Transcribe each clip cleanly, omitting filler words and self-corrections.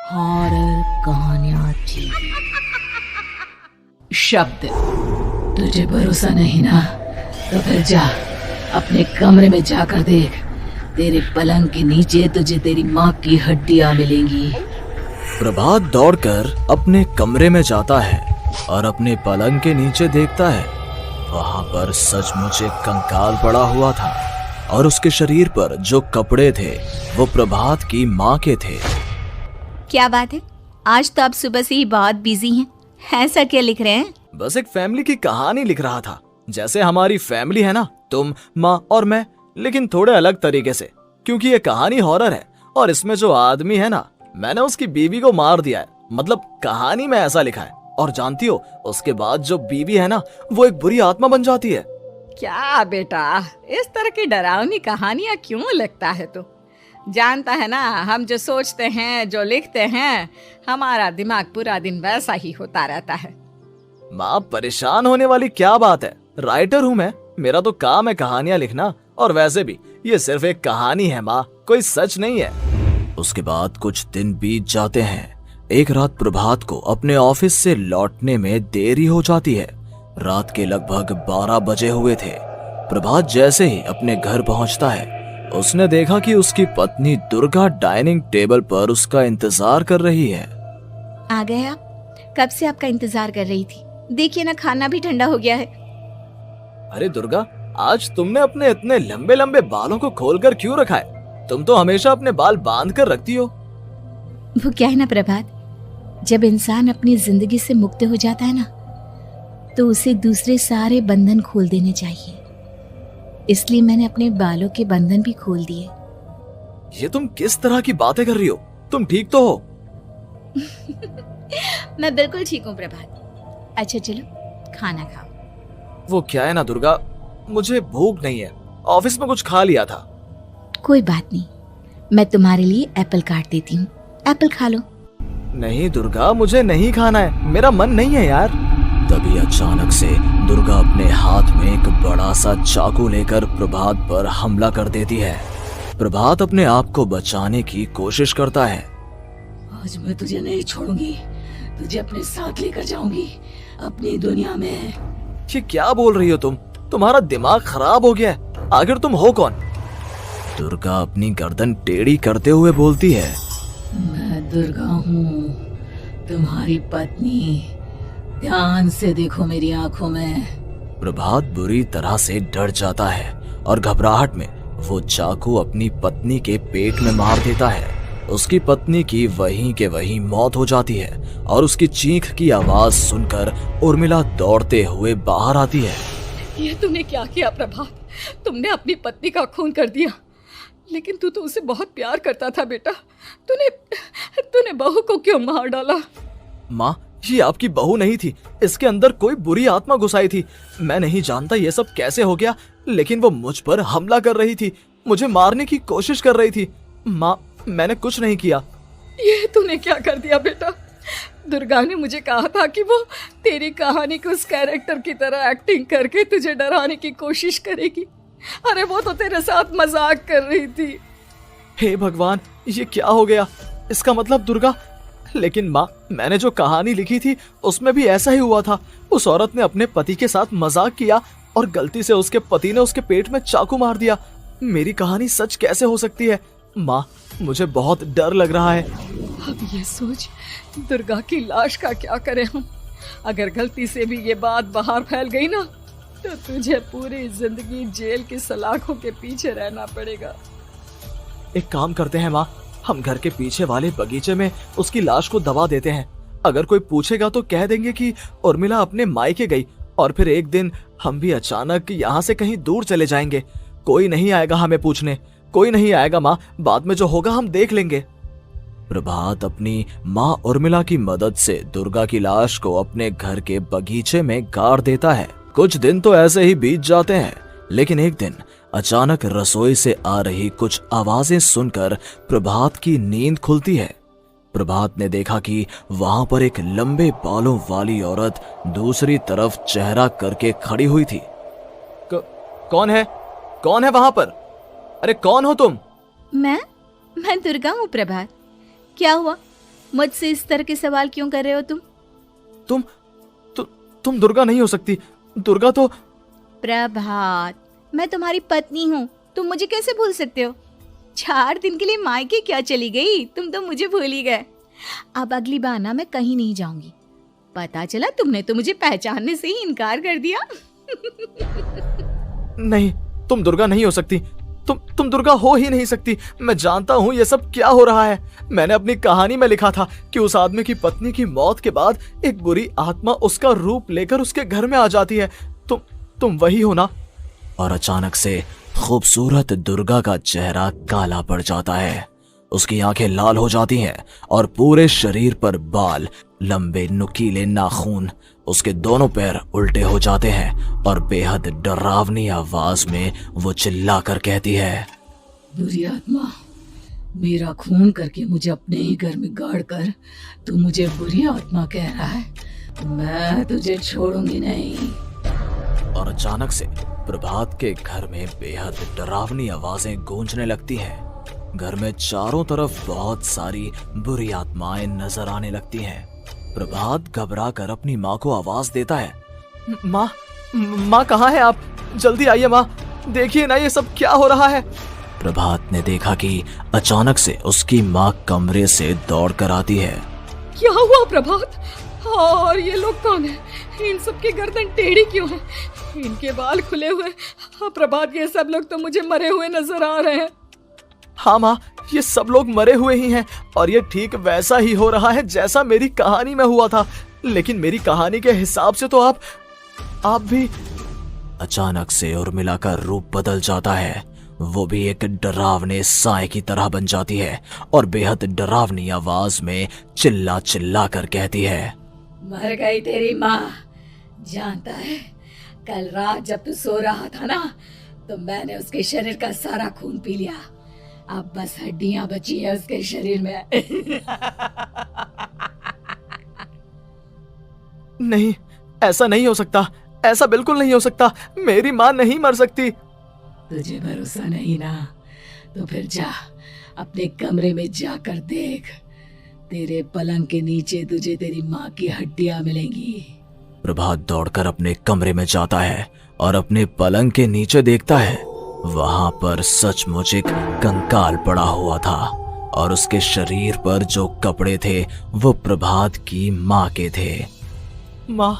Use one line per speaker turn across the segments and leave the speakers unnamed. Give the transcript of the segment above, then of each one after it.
Horror कहानियां थी। शब्द, तुझे भरोसा नहीं ना तो फिर जा अपने कमरे में जाकर देख। तेरे पलंग के नीचे तुझे तेरी माँ की हड्डियां मिलेंगी।
प्रभात दौड़कर अपने कमरे में जाता है और अपने पलंग के नीचे देखता है। वहां पर सचमुच एक कंकाल पड़ा हुआ था और उसके शरीर पर जो कपड़े थे वो प्रभात की माँ के थे।
क्या बात है, आज तो आप सुबह से ही बहुत बिजी हैं। ऐसा क्या लिख रहे हैं?
बस एक फैमिली की कहानी लिख रहा था। जैसे हमारी फैमिली है ना, तुम, माँ और मैं, लेकिन थोड़े अलग तरीके से। क्योंकि ये कहानी हॉरर है और इसमें जो आदमी है ना, मैंने उसकी बीवी को मार दिया है। मतलब कहानी में ऐसा लिखा है। और जानती हो, उसके बाद जो बीवी है ना, वो एक बुरी आत्मा बन जाती है।
क्या बेटा, इस तरह की डरावनी कहानियां क्यों लिखता है तू? जानता है ना, हम जो सोचते हैं, जो लिखते हैं, हमारा दिमाग पूरा दिन वैसा ही होता रहता है।
माँ, परेशान होने वाली क्या बात है? राइटर हूँ मैं, मेरा तो काम है कहानियां लिखना। और वैसे भी ये सिर्फ एक कहानी है माँ, कोई सच नहीं है। उसके बाद कुछ दिन बीत जाते हैं। एक रात प्रभात को अपने ऑफिस से लौटने में देरी हो जाती है। रात के लगभग 12 बजे हुए थे। प्रभात जैसे ही अपने घर पहुंचता है, उसने देखा कि उसकी पत्नी दुर्गा डाइनिंग टेबल पर उसका इंतजार कर रही है।
आ गए आप? कब से आपका इंतजार कर रही थी। देखिए ना, खाना भी ठंडा हो गया है।
अरे दुर्गा, आज तुमने अपने इतने लंबे लंबे बालों को खोलकर क्यों रखा है? तुम तो हमेशा अपने बाल बांध कर रखती हो।
वो क्या है ना प्रभात, जब इंसान अपनी जिंदगी से मुक्त हो जाता है ना, तो उसे दूसरे सारे बंधन खोल देने चाहिए। इसलिए मैंने अपने बालों के बंधन भी खोल दिए।
ये तुम किस तरह की बातें कर रही हो? तुम ठीक तो हो?
मैं बिल्कुल ठीक हूँ प्रभात। अच्छा चलो खाना खाओ।
वो क्या है ना दुर्गा, मुझे भूख नहीं है। ऑफिस में कुछ खा लिया था।
कोई बात नहीं, मैं तुम्हारे लिए एप्पल काट देती हूँ, एप्पल खा लो।
नहीं दुर्गा, मुझे नहीं खाना है, मेरा मन नहीं है यार। तभी अचानक से दुर्गा अपने हाथ में एक बड़ा सा चाकू लेकर प्रभात पर हमला कर देती है। प्रभात अपने आप को बचाने की कोशिश करता है।
आज मैं तुझे नहीं छोड़ूंगी, तुझे अपने साथ लेकर जाऊंगी अपनी दुनिया में।
ये क्या बोल रही हो तुम? तुम्हारा दिमाग खराब हो गया है। आखिर तुम हो कौन? दुर्गा अपनी गर्दन टेढ़ी करते हुए बोलती है।
मैं दुर्गा हूँ, तुम्हारी पत्नी। ध्यान से देखो मेरी आंखों में।
प्रभात बुरी तरह से डर जाता है और घबराहट में वो चाकू अपनी पत्नी के पेट में मार देता है। उसकी पत्नी की वहीं के वहीं मौत हो जाती है और उसकी चीख की आवाज सुनकर उर्मिला दौड़ते हुए बाहर आती है।
ये तूने क्या किया प्रभात? तुमने अपनी पत्नी का खून कर दिया। लेकिन तू तो उसे बहुत प्यार करता था बेटा। तूने बहू को क्यों मार डाला?
माँ, ये आपकी बहू नहीं थी, इसके अंदर कोई बुरी आत्मा घुसाई थी। मैं नहीं जानता ये सब कैसे हो गया, लेकिन वो मुझ पर हमला कर रही थी, मुझे मारने की कोशिश कर रही थी। माँ, मैंने कुछ नहीं किया।
ये तूने क्या कर दिया बेटा? दुर्गा ने मुझे कहा था कि वो तेरी कहानी को उस कैरेक्टर की तरह एक्टिंग करके तुझे डराने की कोशिश करेगी। अरे वो तो तेरे साथ मजाक कर रही थी।
हे भगवान, ये क्या हो गया? इसका मतलब दुर्गा। लेकिन माँ, मैंने जो कहानी लिखी थी उसमें भी ऐसा ही हुआ था। उस औरत ने अपने पति के साथ मजाक किया और गलती से उसके पति ने उसके पेट में चाकू मार दिया। मेरी कहानी सच कैसे हो सकती है? माँ, मुझे बहुत डर लग रहा है।
अब ये सोच, दुर्गा की लाश का क्या करें हम? अगर गलती से भी ये बात बाहर फैल गई ना, तो तुझे पूरी जिंदगी जेल की सलाखों के पीछे रहना पड़ेगा।
एक काम करते हैं माँ, हम घर के पीछे वाले बगीचे में उसकी लाश को दबा देते हैं। अगर कोई पूछेगा तो कह देंगे कि उर्मिला अपने मायके गई और फिर एक दिन हम भी अचानक यहाँ से कहीं दूर चले जाएंगे। कोई नहीं आएगा हमें पूछने, कोई नहीं आएगा माँ, बाद में जो होगा हम देख लेंगे। प्रभात अपनी माँ उर्मिला की मदद से दुर्गा की लाश को अपने घर के बगीचे में गाड़ देता है। कुछ दिन तो ऐसे ही बीत जाते हैं, लेकिन एक दिन अचानक रसोई से आ रही कुछ आवाजें सुनकर प्रभात की नींद खुलती है। प्रभात ने देखा कि वहां पर एक लंबे बालों वाली औरत दूसरी तरफ चेहरा करके खड़ी हुई थी। कौन है? कौन है वहां पर? अरे कौन हो तुम?
मैं दुर्गा हूँ प्रभात। क्या हुआ? मुझसे इस तरह के सवाल क्यों कर रहे हो तुम?
तुम दुर्गा नहीं हो सकती। दुर्गा तो
प्रभात, मैं तुम्हारी पत्नी हूँ, तुम मुझे कैसे भूल सकते हो? 4 दिन के लिए मायके क्या चली गई, तुम तो मुझे भूल ही गए। अब अगली बार ना मैं कहीं नहीं जाऊंगी। पता चला तुमने तो मुझे पहचानने से ही इनकार कर दिया।
नहीं, तुम दुर्गा नहीं हो सकती। तुम दुर्गा हो ही नहीं सकती। मैं जानता हूँ ये सब क्या हो रहा है। मैंने अपनी कहानी में लिखा था कि उस आदमी की पत्नी की मौत के बाद एक बुरी आत्मा उसका रूप लेकर उसके घर में आ जाती है। तुम वही हो ना? और अचानक से खूबसूरत दुर्गा का चेहरा काला पड़ जाता है। उसकी आंखें लाल हो जाती हैं और पूरे शरीर पर बाल, लंबे नुकीले नाखून, उसके दोनों पैर उल्टे हो जाते हैं और बेहद डरावनी आवाज में वो चिल्लाकर कहती है,
बुरी आत्मा, मेरा खून करके मुझे अपने ही घर में गाड़ कर तू मुझे बुरी आत्मा कह रहा है? मैं तुझे छोड़ूंगी नहीं।
और अचानक से प्रभात के घर में बेहद डरावनी आवाजें गूंजने लगती हैं। घर में चारों तरफ बहुत सारी बुरी आत्माएं नजर आने लगती हैं। प्रभात घबरा कर अपनी माँ को आवाज देता है, माँ कहाँ है आप? जल्दी आइए माँ, देखिए ना ये सब क्या हो रहा है। प्रभात ने देखा कि अचानक से उसकी माँ कमरे से दौड़ कर आती है।
क्या हुआ प्रभात? और ये लोग कौन है? इन सब की गर्दन टेढ़ी क्यों है? इनके बाल खुले हुए। प्रभात, ये सब लोग तो मुझे मरे हुए नजर आ रहे हैं।
हाँ माँ, ये सब लोग मरे हुए ही हैं और ये ठीक वैसा ही हो रहा है जैसा मेरी कहानी में हुआ था। लेकिन मेरी कहानी के हिसाब से तो आप भी। अचानक से उर्मिला का रूप बदल जाता है। वो भी एक डरावने साए की तरह बन जाती है और बेहद डरावनी आवाज में चिल्ला चिल्ला कर कहती है,
मर गई तेरी माँ। जानता है, कल रात जब तू सो रहा था ना, तो मैंने उसके शरीर का सारा खून पी लिया। अब बस हड्डियां बची है उसके शरीर में।
नहीं, ऐसा नहीं हो सकता। ऐसा बिल्कुल नहीं हो सकता। मेरी माँ नहीं मर सकती।
तुझे भरोसा नहीं ना? तो फिर जा, अपने कमरे में जाकर देख। तेरे पलंग के नीचे तुझे तेरी माँ की हड्डियां मिलेंगी।
प्रभात दौड़कर अपने कमरे में जाता है और अपने पलंग के नीचे देखता है। वहां पर सचमुच एक कंकाल पड़ा हुआ था और उसके शरीर पर जो कपड़े थे वो प्रभात की माँ के थे। माँ,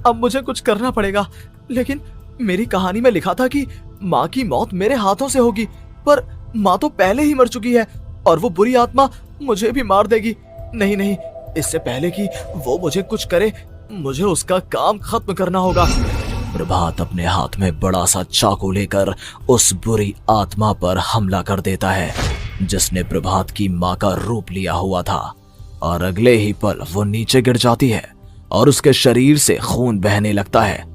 अब मुझे कुछ करना पड़ेगा। लेकिन मेरी कहानी में लिखा था कि माँ की मौत मेरे हाथों से होगी, पर माँ तो पहले ही मर चुकी है और वो बुरी आत्मा मुझे भी मार देगी। नहीं, इससे पहले कि वो मुझे कुछ करे, मुझे उसका काम खत्म करना होगा। प्रभात अपने हाथ में बड़ा सा चाकू लेकर उस बुरी आत्मा पर हमला कर देता है जिसने प्रभात की माँ का रूप लिया हुआ था, और अगले ही पल वो नीचे गिर जाती है और उसके शरीर से खून बहने लगता है।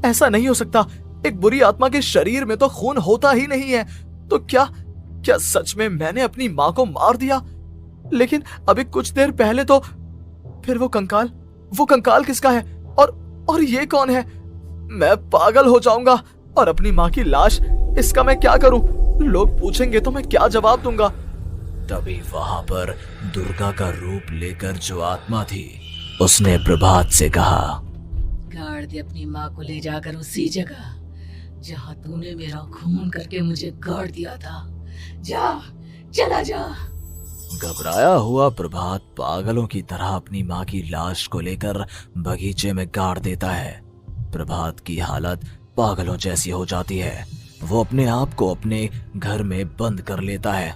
ऐसा नहीं हो सकता। एक बुरी आत्मा के शरीर में तो खून होता ही नहीं है। तो क्या सच में मैंने अपनी माँ को मार दिया? लेकिन अभी कुछ देर पहले तो फिर वो कंकाल किसका है? और ये कौन है? मैं पागल हो जाऊंगा। और अपनी माँ की लाश, इसका मैं क्या करूं? लोग पूछेंगे तो मैं क्या जवाब दूंगा? तभी वहां पर दुर्गा का रूप लेकर जो आत्मा थी उसने प्रभात से कहा,
गाड़ दे अपनी माँ को ले जाकर उसी जगह जहाँ तूने मेरा खून करके मुझे गाड़ दिया था। चला जा।
घबराया हुआ प्रभात पागलों की तरह अपनी माँ की लाश को लेकर बगीचे में गाड़ देता है। प्रभात की हालत पागलों जैसी हो जाती है। वो अपने आप को अपने घर में बंद कर लेता है।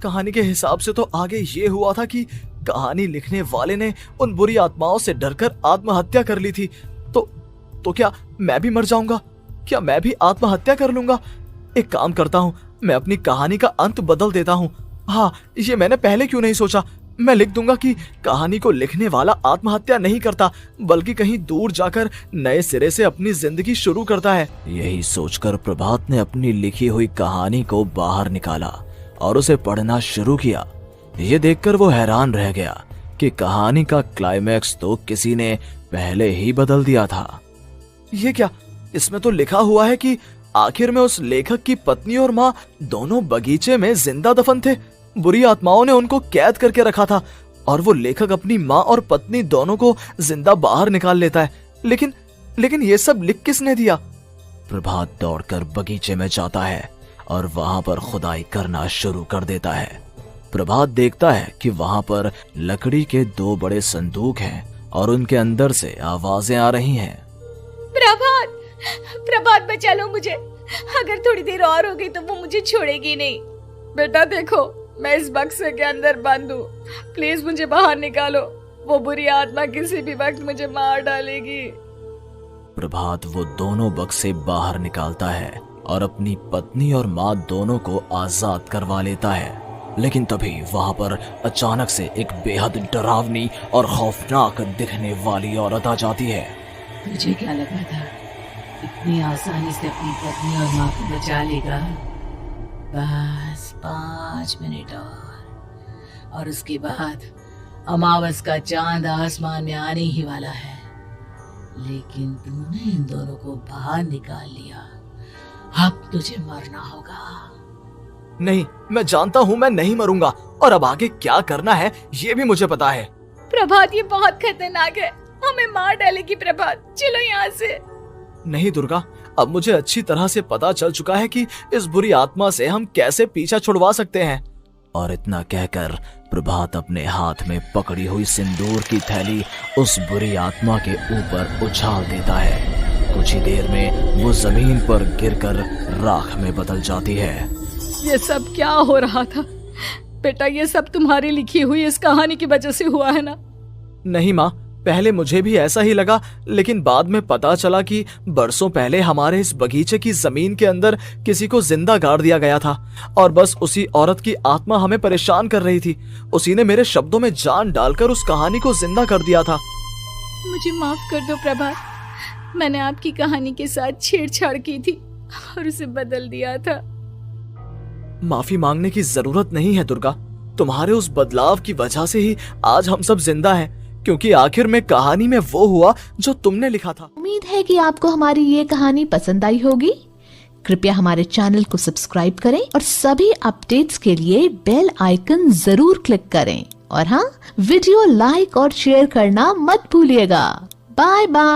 कहानी के हिसाब से तो आगे ये हुआ था कि कहानी लिखने वाले ने उन बुरी आत्माओं से डरकर आत्महत्या कर ली थी। तो क्या मैं भी मर जाऊंगा? क्या मैं भी आत्महत्या कर लूंगा? एक काम करता हूँ, मैं अपनी कहानी का अंत बदल देता हूँ। हाँ, ये मैंने पहले क्यों नहीं सोचा। मैं लिख दूंगा कि कहानी को लिखने वाला आत्महत्या नहीं करता, बल्कि कहीं दूर जाकर नए सिरे से अपनी जिंदगी शुरू करता है। यही सोचकर प्रभात ने अपनी लिखी हुई कहानी को बाहर निकाला और उसे पढ़ना शुरू किया। ये देखकर वो हैरान रह गया कि कहानी का क्लाइमैक्स तो किसी ने पहले ही बदल दिया था। ये क्या? इसमें तो लिखा हुआ है कि आखिर में उस लेखक की पत्नी और माँ दोनों बगीचे में जिंदा दफन थे। बुरी आत्माओं ने उनको कैद करके रखा था और वो लेखक अपनी माँ और पत्नी दोनों को जिंदा बाहर निकाल लेता है। लेकिन ये सब लिख किसने दिया? प्रभात दौड़कर बगीचे में जाता है और वहां पर खुदाई करना शुरू कर देता है। प्रभात देखता है कि वहां पर लकड़ी के 2 बड़े संदूक हैं और उनके अंदर से आवाजें आ रही हैं।
प्रभात बचा लो मुझे, अगर थोड़ी देर और हो गई तो वो मुझे छोड़ेगी नहीं।
बेटा देखो, मैं इस बक्से के अंदर बंद हूँ, प्लीज मुझे बाहर निकालो, वो बुरी आत्मा किसी भी वक्त मुझे मार डालेगी।
प्रभात वो दोनों बक्से बाहर निकालता है और अपनी पत्नी और माँ दोनों को आजाद करवा लेता है। लेकिन तभी वहां पर अचानक से एक बेहद डरावनी और खौफनाक दिखने वाली औरत आ जाती है।
तुझे क्या लगा था इतनी आसानी से अपनी पत्नी और माँ को बचा लेगा? बस 5 मिनट और उसके बाद अमावस का चांद आसमान में आने ही वाला है। लेकिन तूने इन दोनों को बाहर निकाल लिया, अब तुझे मरना होगा।
नहीं, मैं जानता हूँ मैं नहीं मरूंगा, और अब आगे क्या करना है ये भी मुझे पता है।
प्रभात ये बहुत खतरनाक है, हमें मार डालेगी प्रभात, चलो यहाँ से।
नहीं दुर्गा, अब मुझे अच्छी तरह से पता चल चुका है कि इस बुरी आत्मा से हम कैसे पीछा छुड़वा सकते हैं। और इतना कहकर प्रभात अपने हाथ में पकड़ी हुई सिंदूर की थैली उस बुरी आत्मा के ऊपर उछाल देता है। कुछ ही देर में वो जमीन पर गिरकर राख में बदल जाती है।
ये सब क्या हो रहा था बेटा? ये सब तुम्हारी लिखी हुई इस कहानी की वजह से हुआ है ना?
नहीं माँ, पहले मुझे भी ऐसा ही लगा, लेकिन बाद में पता चला कि बरसों पहले हमारे इस बगीचे की जमीन के अंदर किसी को जिंदा गाड़ दिया गया था और बस उसी औरत की आत्मा हमें परेशान कर रही थी। उसी ने मेरे शब्दों में जान डालकर उस कहानी को जिंदा कर दिया था।
मुझे माफ कर दो प्रभात, मैंने आपकी कहानी के साथ छेड़छाड़ की थी और उसे बदल दिया था।
माफी मांगने की जरूरत नहीं है दुर्गा, तुम्हारे उस बदलाव की वजह से ही आज हम सब जिंदा हैं, क्योंकि आखिर में कहानी में वो हुआ जो तुमने लिखा था।
उम्मीद है कि आपको हमारी ये कहानी पसंद आई होगी। कृपया हमारे चैनल को सब्सक्राइब करें और सभी अपडेट्स के लिए बेल आइकन जरूर क्लिक करें। और हाँ, वीडियो लाइक और शेयर करना मत भूलिएगा। Bye bye.